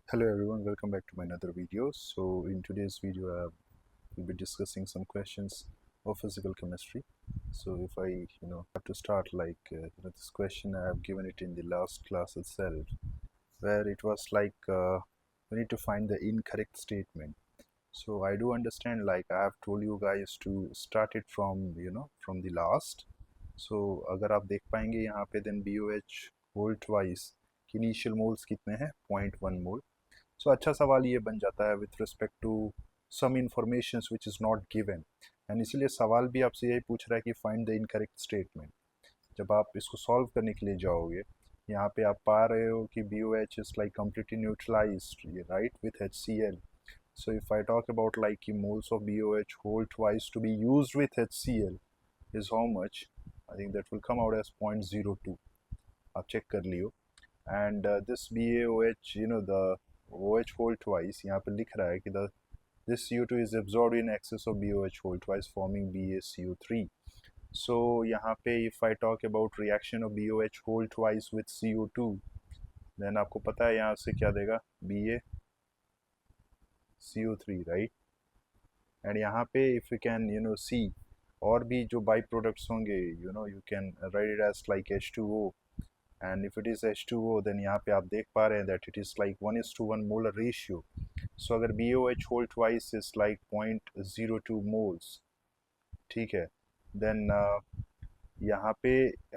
Hello everyone, welcome back to my another video. So in today's video I will be discussing some questions of physical chemistry. So if I have to start like this question I have given it in the last class itself, where it was like we need to find the incorrect statement. So I do understand, like I have told you guys to start it from from the last. So अगर आप देख पाएंगे यहाँ पे then BOH whole twice की initial moles कितने हैं 0.1 मोल. सो अच्छा सवाल ये बन जाता है with respect to some information which is not given, and इसीलिए सवाल भी आपसे यही पूछ रहा है कि फाइंड द इनकरेक्ट स्टेटमेंट. जब आप इसको सॉल्व करने के लिए जाओगे, यहाँ पे आप पा रहे हो कि B O H is like completely neutralised right with H C L. So if I talk about like moles of BOH whole twice to be used with HCl is how much? I think that will come out as 0.02. आप check कर लियो. And this BaOH, the OH whole twice, यहाँ पे लिख रहा है कि this CO2 is absorbed in excess of BOH whole twice forming BaCO3. So यहाँ पे if I talk about reaction of BOH whole twice with CO2, then आपको पता है यहाँ से क्या देगा BaCO3 right. And यहाँ पे if you can see और भी जो बाई प्रोडक्ट्स होंगे you can write it as like H2O. And if it is H2O, then यहाँ पे आप देख पा रहे हैं that it is like 1:1 molar ratio. So अगर BOH whole twice is like 0.02 moles, ठीक है, then यहाँ पे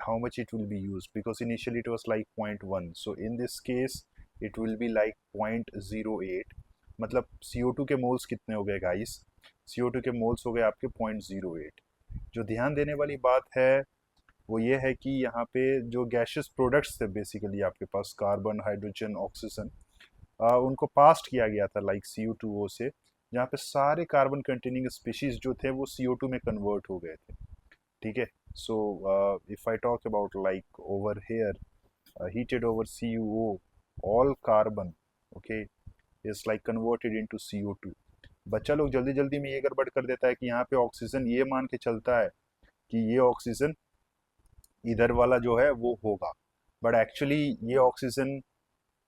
how much it will be used, because initially it was like 0.1. So in this case it will be like 0.08. मतलब CO2 के moles कितने हो गए गाइस? CO2 के मोल्स हो गए आपके 0.08. जो ध्यान देने वाली बात है वो ये है कि यहाँ पे जो गैशियस प्रोडक्ट्स थे बेसिकली आपके पास कार्बन, हाइड्रोजन, ऑक्सीजन, उनको पास्ट किया गया था लाइक CO2O से, जहाँ पे सारे कार्बन कंटेनिंग स्पीशीज जो थे वो CO2 में कन्वर्ट हो गए थे. ठीक है. So if I talk about like over here heated over CuO, all carbon okay is like converted into CO2. बच्चा लोग जल्दी जल्दी में ये गड़बड़ कर देता है कि यहाँ पे ऑक्सीजन ये मान के चलता है कि ये ऑक्सीजन इधर वाला जो है वो होगा, बट एक्चुअली ये ऑक्सीजन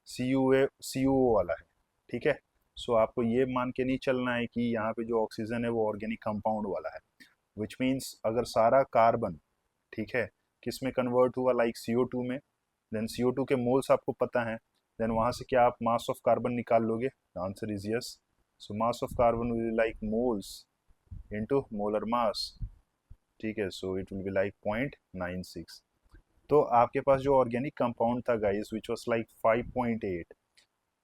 सी यू ओ वाला है. ठीक है. सो आपको ये मान के नहीं चलना है कि यहाँ पे जो ऑक्सीजन है वो ऑर्गेनिक कंपाउंड वाला है, विच मीन्स अगर सारा कार्बन ठीक है किस में कन्वर्ट हुआ लाइक CO2 में, देन CO2 के मोल्स आपको पता है, देन वहाँ से क्या आप मास ऑफ कार्बन निकाल लोगे? The answer is yes. So mass of carbon will be like moles into molar mass. ठीक है. So it will be like 0.96. तो आपके पास जो ऑर्गेनिक कंपाउंड था गाइस विच वाज लाइक 5.8.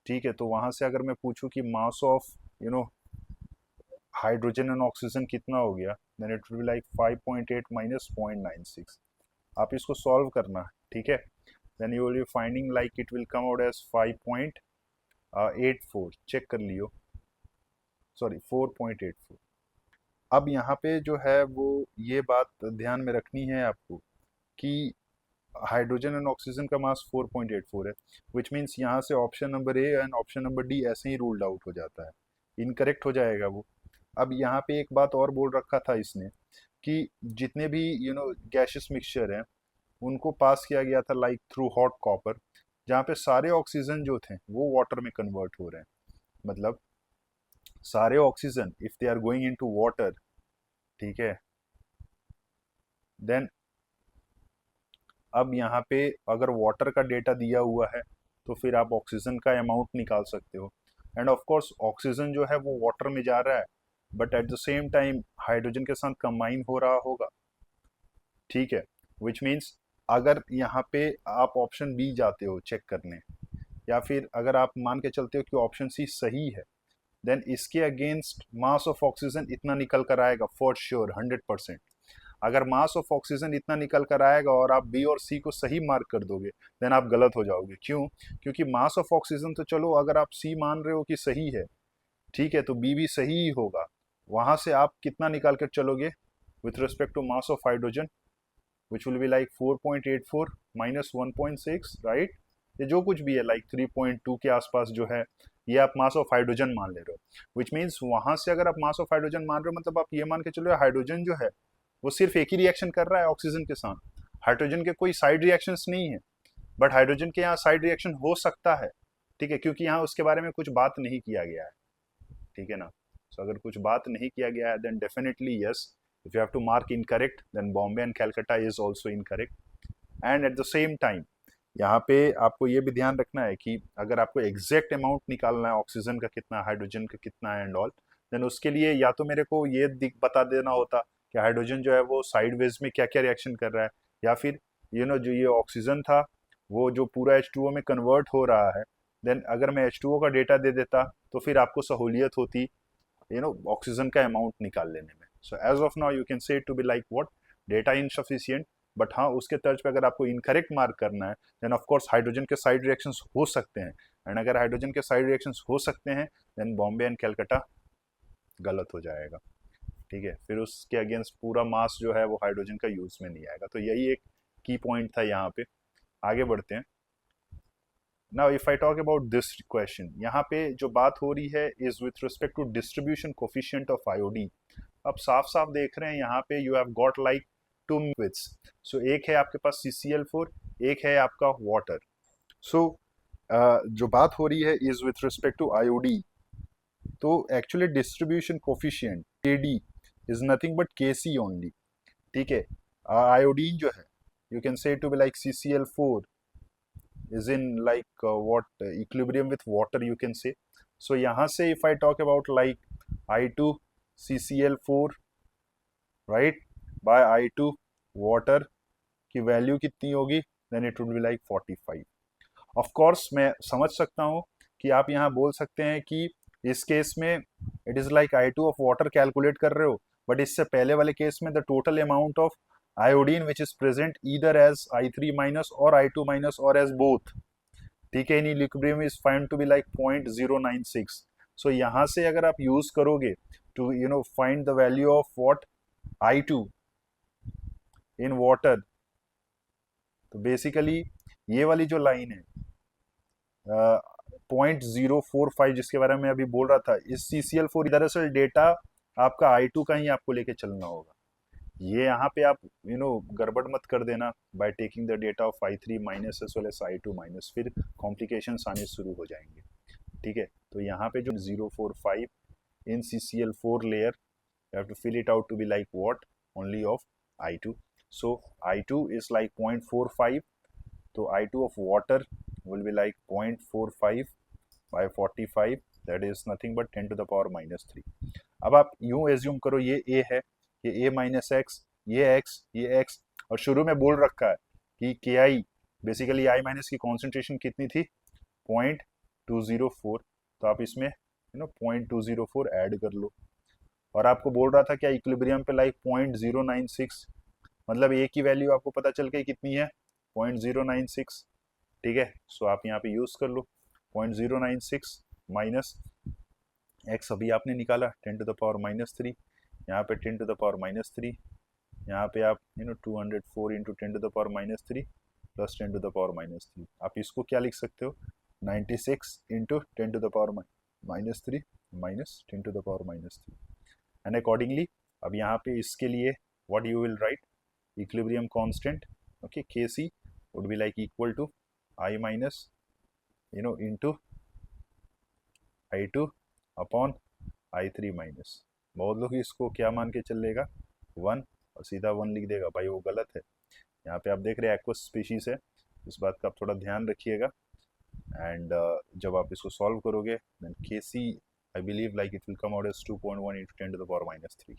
ठीक है. तो वहाँ से अगर मैं पूछूं कि mass of hydrogen and oxygen कितना हो गया, then it will be like 5.8 minus 0.96. आप इसको सॉल्व करना. ठीक है. Then you will be finding like it will come out as 5.84. Check कर लियो. सॉरी 4.84. अब यहाँ पे जो है वो ये बात ध्यान में रखनी है आपको कि हाइड्रोजन एंड ऑक्सीजन का मास 4.84 है, विच मीन्स यहाँ से option number A and option number D ऐसे ही रूल्ड आउट हो जाता है, इनकरेक्ट हो जाएगा वो. अब यहाँ पे एक बात और बोल रखा था इसने कि जितने भी गैशियस मिक्सचर हैं उनको पास किया गया था लाइक थ्रू हॉट कॉपर, जहाँ पे सारे ऑक्सीजन जो थे वो वाटर में कन्वर्ट हो रहे हैं. मतलब सारे oxygen if they are going into water, ठीक है, देन अब यहाँ पे अगर वाटर का डेटा दिया हुआ है तो फिर आप ऑक्सीजन का अमाउंट निकाल सकते हो. एंड ऑफ कोर्स ऑक्सीजन जो है वो वाटर में जा रहा है, but at the same time hydrogen के साथ कंबाइन हो रहा होगा. ठीक है. विच मीन्स अगर यहाँ पे आप ऑप्शन बी जाते हो चेक करने, या फिर अगर आप मान के चलते हो कि ऑप्शन सी सही है, देन इसके अगेंस्ट मास ऑफ ऑक्सीजन इतना निकल कर आएगा फॉर श्योर 100%. अगर मास ऑफ ऑक्सीजन इतना निकल कर आएगा और आप बी और सी को सही मार्क कर दोगे, देन आप गलत हो जाओगे. क्यों? क्योंकि मास ऑफ ऑक्सीजन तो चलो अगर आप सी मान रहे हो कि सही है, ठीक है, तो बी भी सही ही होगा. वहां से आप कितना निकाल कर चलोगे with respect to mass of hydrogen, which will be like 4.84 minus 1.6 right. ये जो कुछ भी है लाइक 3.2 के आसपास जो है ये आप मास ऑफ हाइड्रोजन मान ले रहे हो, विच मीन्स वहां से अगर आप मास ऑफ हाइड्रोजन मान रहे हो मतलब आप ये मान के चलो हाइड्रोजन जो है वो सिर्फ एक ही रिएक्शन कर रहा है ऑक्सीजन के साथ. हाइड्रोजन के कोई साइड रिएक्शंस नहीं है, बट हाइड्रोजन के यहाँ साइड रिएक्शन हो सकता है. ठीक है, क्योंकि यहाँ उसके बारे में कुछ बात नहीं किया गया है, ठीक है ना। सो अगर कुछ बात नहीं किया गया है then definitely yes, if you have to mark incorrect then Bombay and Calcutta is also incorrect. And at the same time यहाँ पे आपको ये भी ध्यान रखना है कि अगर आपको एग्जैक्ट अमाउंट निकालना है ऑक्सीजन का कितना, हाइड्रोजन का कितना है एंड ऑल, देन उसके लिए या तो मेरे को ये बता देना होता कि हाइड्रोजन जो है वो साइडवेज में क्या क्या रिएक्शन कर रहा है, या फिर जो ये ऑक्सीजन था वो जो पूरा H2O में कन्वर्ट हो रहा है, देन अगर मैं H2O का डेटा दे देता तो फिर आपको सहूलियत होती ऑक्सीजन का अमाउंट निकाल लेने में। So as of now you can say to be like what, data insufficient. But हाँ, उसके तर्ज पे अगर आपको इनकरेक्ट मार्क करना है देन ऑफ कोर्स हाइड्रोजन के साइड रिएक्शंस हो सकते हैं, एंड अगर हाइड्रोजन के साइड रिएक्शंस हो सकते हैं देन बॉम्बे एंड कैलकाटा गलत हो जाएगा, ठीक है। फिर उसके अगेंस्ट पूरा मास जो है वो हाइड्रोजन का यूज में नहीं आएगा। तो यही एक की पॉइंट था यहाँ पे। आगे बढ़ते हैं। Now if I talk about this question, यहाँ पे जो बात हो रही है is with respect to distribution coefficient of iodine. अब साफ साफ देख रहे हैं यहाँ पे you have got like two liquids. So एक है आपके पास CCl4, एक है आपका वाटर। सो जो बात हो रही है is with respect to iodine. तो actually distribution coefficient KD is nothing but KC only, ठीक है। आयोडीन जो है you can say to be like CCl4 is in like what equilibrium with water you can say. So यहाँ से if I talk about like I2 CCl4 right by I2 water की value कितनी होगी, then it would be like 45. Of course मैं समझ सकता हूँ कि आप यहाँ बोल सकते हैं कि इस केस में it is like I2 of water calculate कर रहे हो, बट इससे पहले वाले केस में the total amount of iodine which is present either as I3 minus or I2 minus or as both, ठीक है, in equilibrium is found to be like 0.096. so यहाँ से अगर आप यूज करोगे to find the value of what I2 in water, तो basically ये वाली जो लाइन है 0.045 जिसके बारे में अभी बोल रहा था, इस CCl4 दरअसल डेटा आपका I2 का ही आपको लेके चलना होगा। ये यहाँ पे आप गड़बड़ मत कर देना by taking the data of I3 minus as well as I2 minus, फिर कॉम्प्लिकेशंस आने शुरू हो जाएंगे, ठीक है। तो यहाँ पे जो 045 इन CCl4 layer you have to fill it out to be like what only of I2. So I2 is like 0.45, तो I2 of water will be like 0.45 by 45, that is nothing but 10 to the power minus 3. अब आप यूं assume करो ये A है, ये A minus x, ये x, ये x, और शुरू में बोल रखा है कि KI बेसिकली I माइनस की कॉन्सेंट्रेशन कितनी थी 0.204, तो आप इसमें 0.204 ऐड कर लो। और आपको बोल रहा था क्या इक्विलिब्रियम पे लाइक 0.096, मतलब A की वैल्यू आपको पता चल गई कितनी है 0.096, ठीक है। सो आप यहाँ पे यूज कर लो 0.096 माइनस x अभी आपने निकाला 10 टू द पावर माइनस 3, यहाँ पे 10 टू द पावर माइनस 3, यहाँ पे आप 204 into 10 to the power minus 3 plus 10 to the power minus 3, आप इसको क्या लिख सकते हो 96 into 10 to the power minus 3 minus 10 to the power minus 3, and accordingly अब यहाँ पे इसके लिए what you will write equilibrium constant, okay, KC would be like equal to I minus into I2 upon I3 minus. बहुत लोग इसको क्या मान के चलेगा 1 और सीधा 1 लिख देगा, भाई वो गलत है। यहाँ पे आप देख रहे हैं एक्वस स्पीशीज है, इस बात का आप थोड़ा ध्यान रखिएगा। एंड जब आप इसको सॉल्व करोगे then KC I believe like it will come out as 2.1 into 10 to the power minus 3।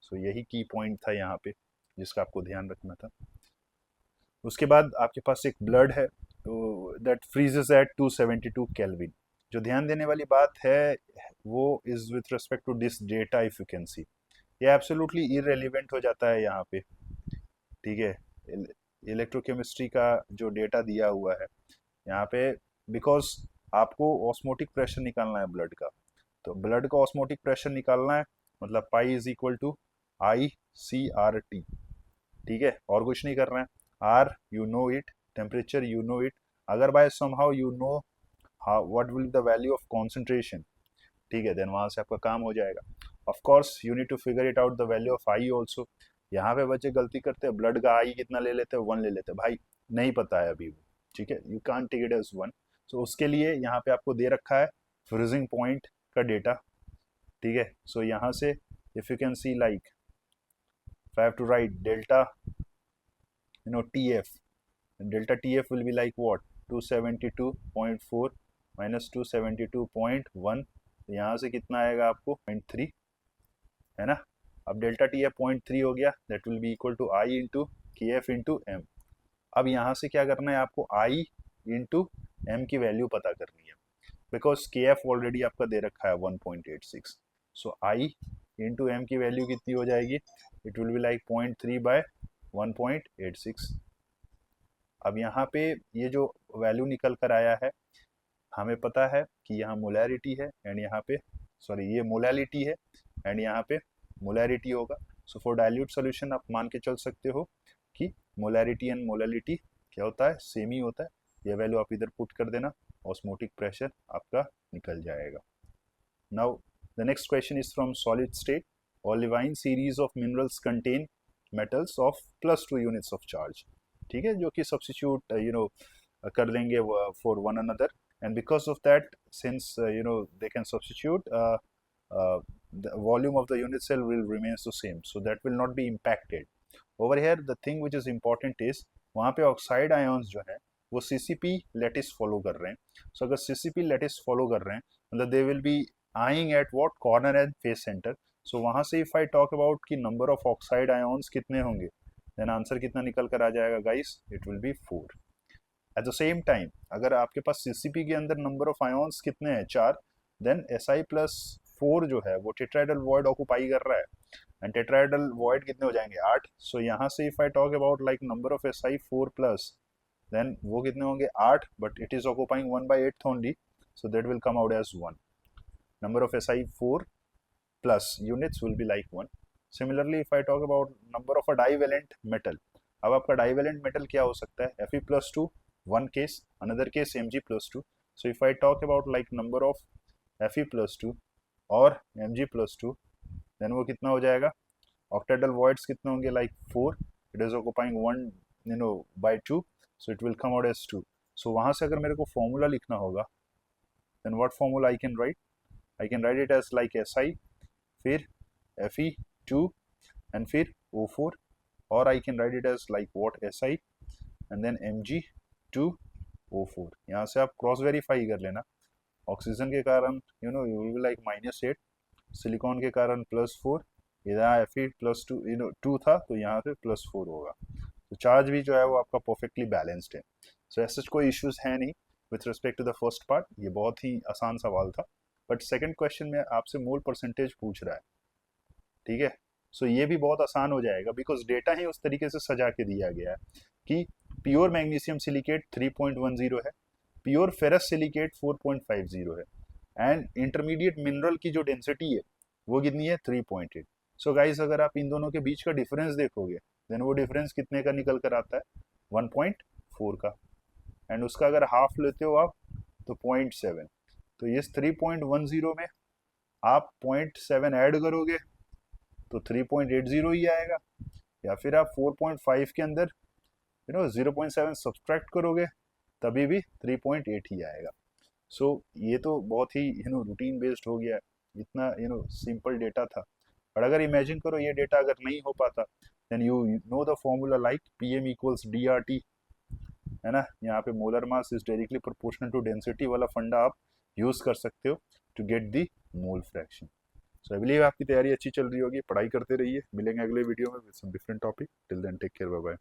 So यही की पॉइंट था यहाँ पे जिसका आपको ध्यान रखना था। उसके बाद आपके पास एक ब्लड है तो दैट फ्रीजेस एट 272 केल्विन। जो ध्यान देने वाली बात है वो is with respect to this data, if you can see ये एब्सोल्युटली इररेलेवेंट हो जाता है यहाँ पे, ठीक है। इलेक्ट्रोकेमिस्ट्री का जो डेटा दिया हुआ है यहाँ पे, बिकॉज आपको ऑस्मोटिक प्रेशर निकालना है ब्लड का, तो ब्लड का ऑस्मोटिक प्रेशर निकालना है मतलब pi is equal to ICRT, ठीक है, और कुछ नहीं करना है। R you know it, temperature you know it, अगर by somehow you know how what will be the value of concentration, ठीक है, देन वहाँ से आपका काम हो जाएगा। Of course you need to figure it out the value of I also। यहाँ पे बच्चे गलती करते हैं, ब्लड का I कितना ले लेते हैं 1 ले लेते हैं, भाई नहीं पता है अभी वो, ठीक है, you can't take it as 1, तो उसके लिए यहाँ पे आपको दे रखा है फ्रीजिंग पॉइंट का डेटा, ठीक है। सो यहाँ से if you can C like if I have to write delta TF, delta TF will be like what, 272.4 minus 272.1, तो यहाँ से कितना आएगा आपको 0.3, है ना। अब डेल्टा टी एफ 0.3 हो गया, that will be equal to I into K F into M. अब यहाँ से क्या करना है आपको, आई इंटू एम की वैल्यू पता करनी है, बिकॉज के एफ ऑलरेडी आपका दे रखा है 1.86। सो आई इंटू एम की वैल्यू कितनी हो जाएगी, it will be like 0.3 by 1.86। अब यहाँ पे ये जो वैल्यू निकल कर आया है, हमें पता है कि यहाँ मोलैरिटी है एंड यहाँ पे सॉरी ये मोलैलिटी है एंड यहाँ पे मोलैरिटी होगा। सो फॉर डाइल्यूट सोल्यूशन आप मान के चल सकते हो कि मोलैरिटी एंड मोलैलिटी क्या होता है, सेम ही होता है। ये वैल्यू आप इधर पुट कर देना, ऑस्मोटिक प्रेशर आपका निकल जाएगा। Now the next question is from solid state. Olivine series of minerals contain metals of +2 units of charge, ठीक है, जो कि सब्स्टिट्यूट कर लेंगे for one another, and because of that, since they can substitute, the volume of the unit cell will remains the same, so that will not be impacted. Over here the thing which is important is वहाँ पे oxide ions जो है वो CCP lattice follow कर रहे हैं। सो अगर CCP lattice follow कर रहे हैं मतलब they will be lying at what, corner and face centre. So वहाँ से इफ आई टॉक अबाउट कि नंबर ऑफ ऑक्साइड आयन्स कितने होंगे, देन आंसर कितना निकल कर आ जाएगा guys, it will be 4। At the same time अगर आपके पास CCP के अंदर नंबर ऑफ आयन्स कितने हैं, 4, देन Si+4 जो है वो टेट्राहेड्रल वॉइड ऑक्यूपाई कर रहा है एंड टेट्राहेड्रल वॉइड कितने हो जाएंगे, 8। सो यहाँ से if I talk about like number of Si4+, then वो कितने होंगे, 8, but it is occupying 1/8 only, so that will come out as 1। Number of Si4+ units will be like 1. Similarly, if I talk about number of a divalent metal, अब आपका divalent metal क्या हो सकता है, Fe+2, one case, another case Mg+2. So if I talk about like number of Fe+2 और Mg+2, then वो कितना हो जाएगा, octahedral voids कितने होंगे, like 4, it is occupying 1/2, so it will come out as 2. So वहाँ से अगर मेरे को formula लिखना होगा, then what formula I can write? I can write it as like Si, फिर Fe2 and फिर O4, और I can write it as like what, Si and then Mg2O4। यहाँ से आप क्रॉस वेरीफाई कर लेना, ऑक्सीजन के कारण you will be like -8, silicon के कारण +4, इधर Fe+2 2 था तो यहाँ पे +4 होगा। तो चार्ज भी जो है वो आपका परफेक्टली बैलेंस्ड है। सो ऐसा कोई इश्यूज है नहीं with respect to the first part, ये बहुत ही आसान सवाल था। बट सेकंड क्वेश्चन में आपसे मोल परसेंटेज पूछ रहा है, ठीक है। सो ये भी बहुत आसान हो जाएगा बिकॉज डेटा ही उस तरीके से सजा के दिया गया है कि प्योर मैग्नीशियम सिलिकेट 3.10 है, प्योर फेरस सिलिकेट 4.50 है एंड इंटरमीडिएट मिनरल की जो डेंसिटी है वो कितनी है, 3.8। सो गाइस अगर आप इन दोनों के बीच का डिफरेंस देखोगे देन वो डिफरेंस कितने का निकल कर आता है, 1.4 का, एंड उसका अगर हाफ लेते हो आप तो 0.7। तो इस 3.10 में आप 0.7 ऐड करोगे तो 3.80 ही आएगा, या फिर आप 4.5 के अंदर 0.7 सब्सट्रैक्ट करोगे तभी भी 3.8 ही आएगा। सो ये तो बहुत ही रूटीन बेस्ड हो गया है, इतना सिंपल डेटा था। और अगर इमेजिन करो ये डेटा अगर नहीं हो पाता, then you know the formula like PM = DRT, है ना। यहाँ पे molar mass is directly proportional to density वाला फंडा आप यूज कर सकते हो to get the mole fraction. So I believe आपकी तैयारी अच्छी चल रही होगी, पढ़ाई करते रहिए, मिलेंगे अगले वीडियो में with some different topic. Till then take care, bye bye.